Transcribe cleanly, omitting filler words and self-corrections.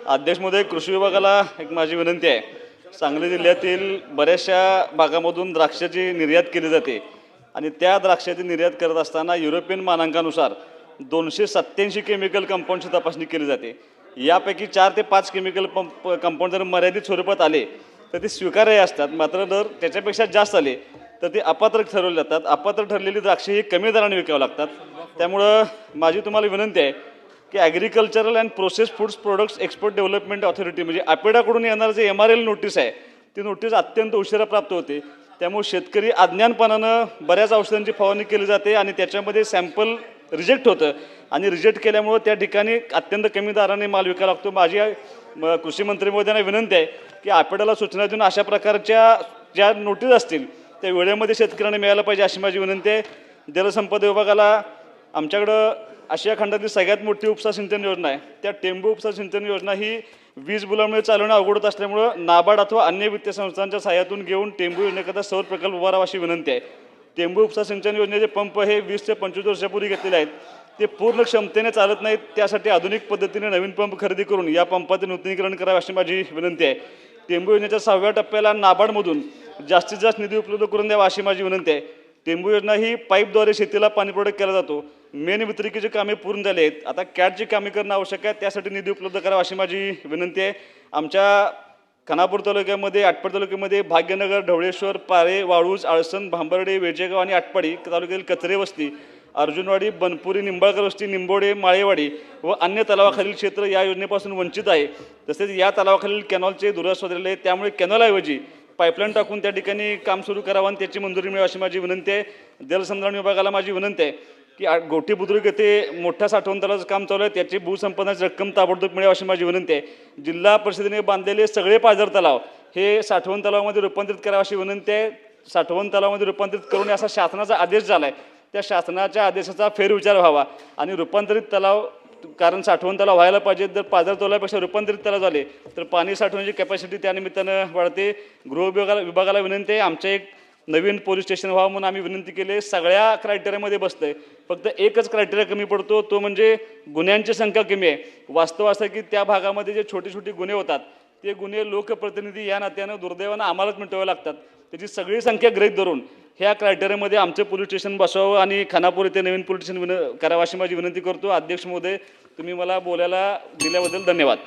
अध्यक्ष महोदय, कृषी विभागाला एक माझी विनंती आहे. सांगली जिल्ह्यातील बऱ्याचशा भागामधून द्राक्षाची निर्यात केली जाते आणि त्या द्राक्षाची निर्यात करत असताना युरोपियन मानांकानुसार 287 केमिकल कंपाऊंडची तपासणी केली जाते. यापैकी 4 ते 5 केमिकल कंपाऊंड जर मर्यादित स्वरूपात आले तर ते स्वीकार्य असतात, मात्र जर त्याच्यापेक्षा जास्त आले तर ते अपात्र ठरवले जातात. अपात्र ठरलेली द्राक्षे ही कमी दराने विकावी लागतात. त्यामुळं माझी तुम्हाला विनंती आहे की agricultural and process foods products export development authority म्हणजे APEDAकडून येणारं जे MRL नोटीस आहे ती नोटीस अत्यंत उशिरा प्राप्त होते. त्यामुळे शेतकरी अज्ञानपणानं बऱ्याच औषधांची फवारणी केली जाते आणि त्याच्यामध्ये सॅम्पल रिजेक्ट होतं आणि रिजेक्ट केल्यामुळं त्या ठिकाणी अत्यंत कमी दराने माल विकायला लागतो. माझी कृषी मंत्री महोदयांना विनंती आहे की APEDAला सूचना देऊन अशा प्रकारच्या ज्या नोटीस असतील त्या वेळेमध्ये शेतकऱ्यांना मिळायला पाहिजे अशी माझी विनंती आहे. जलसंपदा विभागाला आमच्याकडं आशिया खंडातली सगळ्यात मोठी उपसा सिंचन योजना आहे. त्या टेंबू उपसा सिंचन योजना ही वीज बिलामुळे चालवणं अवघड होत असल्यामुळं नाबार्ड अथवा अन्य वित्तीय संस्थांच्या सहाय्यातून घेऊन टेंबू योजनेकरता सौर प्रकल्प उभारावा अशी विनंती आहे. टेंबू उपसा सिंचन योजनेचे पंप हे 20 ते 25 वर्षापूर्वी घेतलेले आहेत. ते पूर्ण क्षमतेने चालत नाहीत. त्यासाठी आधुनिक पद्धतीने नवीन पंप खरेदी करून या पंपाचे नूतनीकरण करावे अशी माझी विनंती आहे. टेंबू योजनेच्या 6व्या टप्प्याला नाबार्डमधून जास्तीत जास्त निधी उपलब्ध करून द्यावा अशी माझी विनंती आहे. टेंबू योजना ही पाईपद्वारे शेतीला पाणी पुरवठा केला जातो. मेन वितरिकीची कामे पूर्ण झाली आहेत. आता कॅटची कामे करणं आवश्यक आहे. त्यासाठी निधी उपलब्ध करावा अशी माझी विनंती आहे. आमच्या खानापूर तालुक्यामध्ये, आटपाडी तालुक्यामध्ये भाग्यनगर, ढवळेश्वर, पारे, वाळूज, आळसण, भांबर्डे, वेजेगाव आणि आटपाडी तालुक्यातील कचरे वस्ती, अर्जुनवाडी, बनपुरी, निंबाळकर वस्ती, निंबोडे, माळेवाडी व अन्य तलावाखालील क्षेत्र या योजनेपासून वंचित आहे. तसेच या तलावाखालील कॅनॉलचे दुरास झालेले आहे. त्यामुळे कॅनॉलऐवजी पाईपलाईन टाकून त्या ठिकाणी काम सुरू करावं आणि त्याची मंजुरी मिळावी अशी माझी विनंती आहे. जलसंधारण विभागाला माझी विनंती आहे की गोठी बुद्रुक येथे मोठ्या साठवण तलावाचं काम चालू आहे, त्याची भूसंपादनाची रक्कम ताबडतोब मिळावी अशी माझी विनंती आहे. जिल्हा परिषदेने बांधलेले सगळे पाझर तलाव हे साठवण तलावामध्ये रूपांतरित करावे अशी विनंती आहे. साठवण तलावामध्ये रूपांतरित करून असा शासनाचा आदेश झाला आहे. त्या शासनाच्या आदेशाचा फेरविचार व्हावा आणि रूपांतरित तलाव, कारण साठवण तलाव व्हायला पाहिजे. जर पाझर तलावापेक्षा रूपांतरित तलाव झाले तर पाणी साठवण्याची कॅपॅसिटी त्यानिमित्तानं वाढते. विभागाला विनंती आहे, आमच्या एक नवीन पोलीस स्टेशन व्हावं म्हणून आम्ही विनंती केली. सगळ्या क्रायटेरियामध्ये बसतंय, फक्त एकच क्रायटेरिया कमी पडतो, तो म्हणजे गुन्ह्यांची संख्या कमी आहे. वास्तव असं की त्या भागामध्ये जे छोटे छोटे गुन्हे होतात ते गुन्हे लोकप्रतिनिधी या नात्यानं दुर्दैवानं आम्हालाच मिटवावे लागतात. त्याची सगळी संख्या गृहीत धरून ह्या क्रायटेरियामध्ये आमचं पोलीस स्टेशन बसवावं आणि खानापूर इथे नवीन पोलीस स्टेशन करावं अशी माझी विनंती करतो. अध्यक्ष महोदय, तुम्ही मला बोलायला दिल्याबद्दल धन्यवाद.